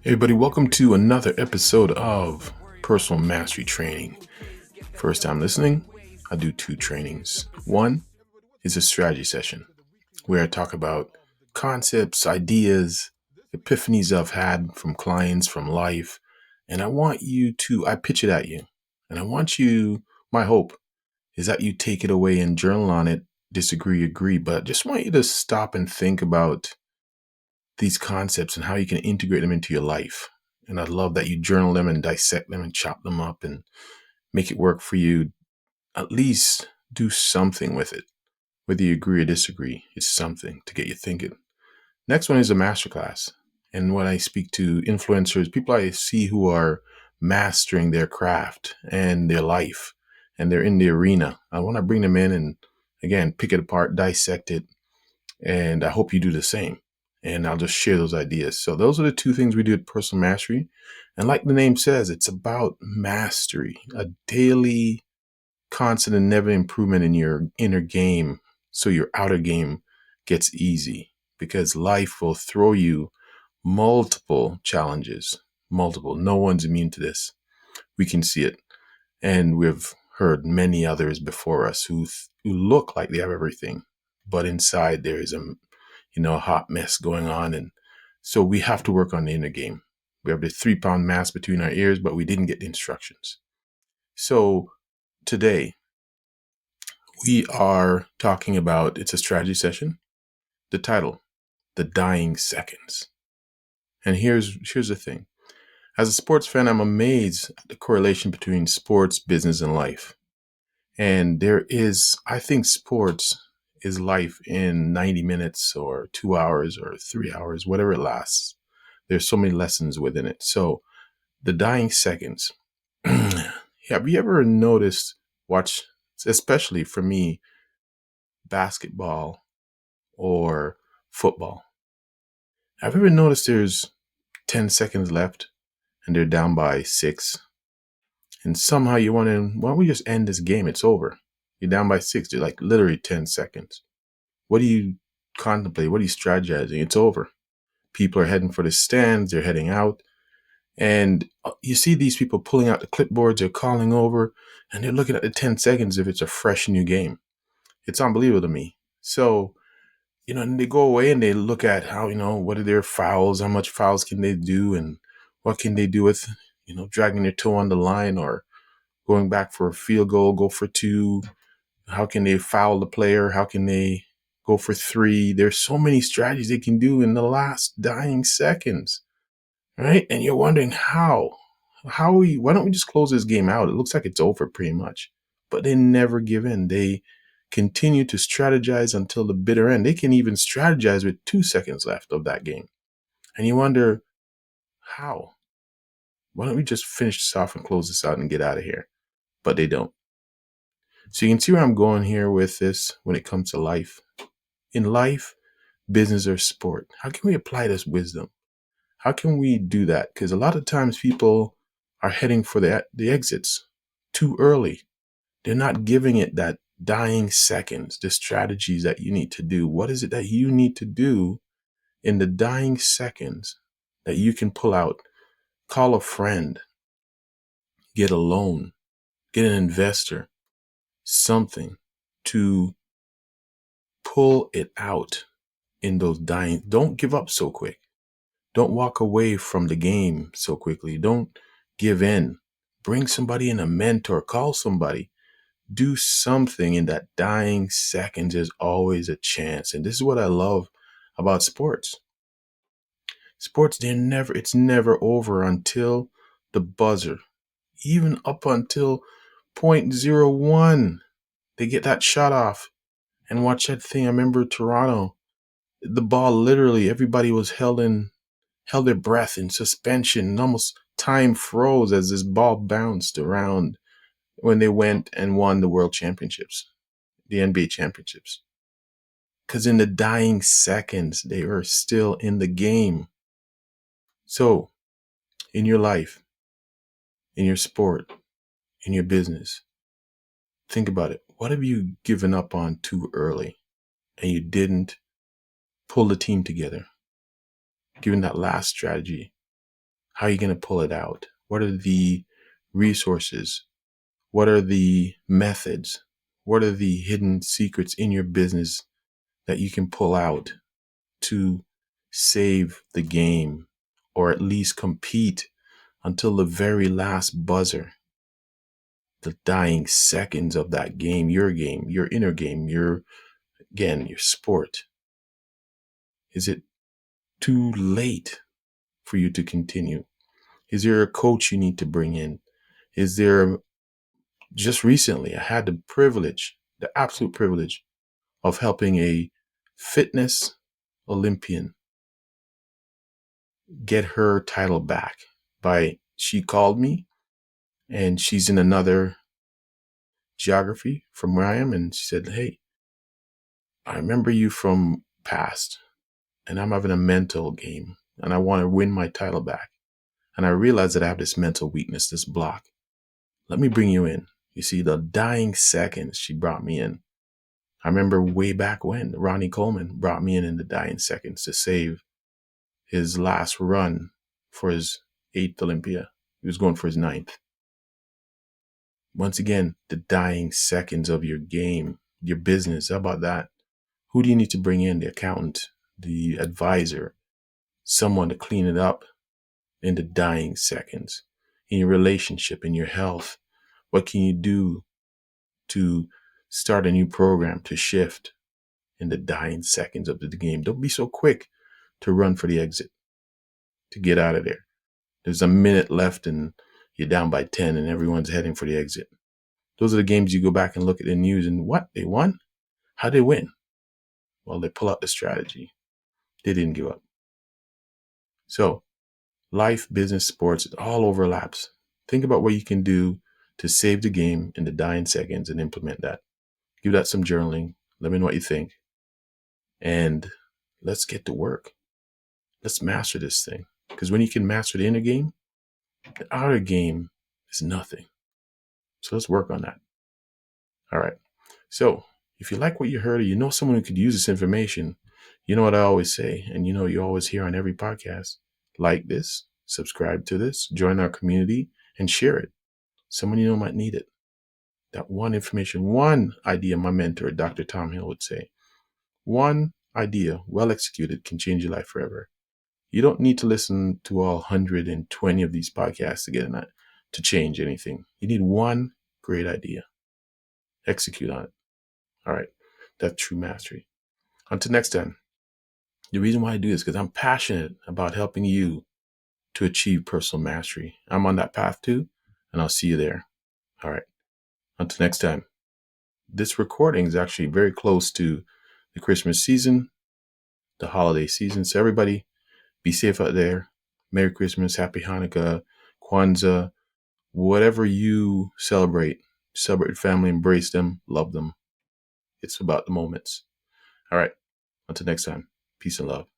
Hey, everybody, welcome to another episode of Personal Mastery Training. First time listening, I do two trainings. One is a strategy session where I talk about concepts, ideas, epiphanies I've had from clients, from life, and I pitch it at you. And I want you, my hope is that you take it away and journal on it, disagree, agree, but I just want you to stop and think about these concepts and how you can integrate them into your life. And I love that you journal them and dissect them and chop them up and make it work for you. At least do something with it. Whether you agree or disagree, it's something to get you thinking. Next one is a masterclass. And when I speak to influencers, people I see who are mastering their craft and their life, and they're in the arena, I want to bring them in and, again, pick it apart, dissect it. And I hope you do the same. And I'll just share those ideas. So those are the two things we do at Personal Mastery. And like the name says, it's about mastery, a daily, constant and never improvement in your inner game. So your outer game gets easy, because life will throw you multiple challenges, multiple. No one's immune to this. We can see it. And we've heard many others before us who look like they have everything, but inside there is a hot mess going on. And so we have to work on the inner game. We have the 3-pound mass between our ears, but we didn't get the instructions. So today we are talking about, it's a strategy session. The title, The Dying Seconds. And here's the thing. As a sports fan, I'm amazed at the correlation between sports, business, and life. And I think sports is life in 90 minutes or 2 hours or 3 hours, whatever it lasts. There's so many lessons within it. So the dying seconds. Have you ever watch, especially for me, basketball or football? Have you ever noticed there's 10 seconds left and they're down by 6? And somehow you're wondering, why don't we just end this game? It's over. You're down by 6. You're like literally 10 seconds. What do you contemplate? What are you strategizing? It's over. People are heading for the stands. They're heading out. And you see these people pulling out the clipboards. They're calling over. And they're looking at the 10 seconds if it's a fresh new game. It's unbelievable to me. So, and they go away and they look at how, what are their fouls? How much fouls can they do? And what can they do with, dragging their toe on the line or going back for a field goal, go for 2. How can they foul the player? How can they go for 3? There's so many strategies they can do in the last dying seconds, right? And you're wondering why don't we just close this game out? It looks like it's over pretty much, but they never give in. They continue to strategize until the bitter end. They can even strategize with 2 seconds left of that game. And you wonder, how? Why don't we just finish this off and close this out and get out of here? But they don't. So you can see where I'm going here with this when it comes to life. In life, business, or sport, how can we apply this wisdom? How can we do that? Because a lot of times people are heading for the exits too early. They're not giving it that dying seconds, the strategies that you need to do. What is it that you need to do in the dying seconds that you can pull out? Call a friend, get a loan, get an investor, something to pull it out in those dying. Don't give up so quick. Don't walk away from the game so quickly. Don't give in. Bring somebody in, a mentor, call somebody. Do something in that dying seconds. There's always a chance. And this is what I love about sports. Sports, it's never over until the buzzer. Even up until .01, they get that shot off. And watch that thing. I remember Toronto. The ball, literally, everybody was held their breath in suspension, and almost time froze as this ball bounced around when they went and won the world championships, the NBA championships. Because in the dying seconds, they are still in the game. So, in your life, in your sport, in your business, think about it. What have you given up on too early and you didn't pull the team together? Given that last strategy, How are you going to pull it out? What are the resources? What are the methods? What are the hidden secrets in your business that you can pull out to save the game, or at least compete until the very last buzzer, the dying seconds of that game, your inner game, your sport? Is it too late for you to continue? Is there a coach you need to bring in? Is there, just recently, I had the absolute privilege of helping a fitness Olympian get her title back she called me, and she's in another geography from where I am. And she said, "Hey, I remember you from past, and I'm having a mental game, and I want to win my title back. And I realize that I have this mental weakness, this block. Let me bring you in." You see, the dying seconds, she brought me in. I remember way back when Ronnie Coleman brought me in the dying seconds to save his last run for his 8th Olympia. He was going for his 9th. Once again, the dying seconds of your game, your business. How about that? Who do you need to bring in? The accountant, the advisor, someone to clean it up in the dying seconds. In your relationship, in your health, what can you do to start a new program to shift in the dying seconds of the game? Don't be so quick to run for the exit, to get out of there. There's a minute left and you're down by 10 and everyone's heading for the exit. Those are the games you go back and look at the news and what? They won? How'd they win? Well, they pull out the strategy. They didn't give up. So life, business, sports, it all overlaps. Think about what you can do to save the game in the dying seconds and implement that. Give that some journaling. Let me know what you think. And let's get to work. Let's master this thing. Because when you can master the inner game, the outer game is nothing. So let's work on that. All right. So if you like what you heard, or you know someone who could use this information, you know what I always say, and you know you always hear on every podcast: like this, subscribe to this, join our community, and share it. Someone you know might need it. That one information, one idea, my mentor, Dr. Tom Hill, would say, one idea, well executed, can change your life forever. You don't need to listen to all 120 of these podcasts to get that to change anything. You need one great idea. Execute on it. All right. That's true mastery. Until next time. The reason why I do this is because I'm passionate about helping you to achieve personal mastery. I'm on that path too, and I'll see you there. All right. Until next time. This recording is actually very close to the Christmas season, the holiday season. So everybody, be safe out there. Merry Christmas, Happy Hanukkah, Kwanzaa, whatever you celebrate with family, embrace them, love them. It's about the moments. All right. Until next time. Peace and love.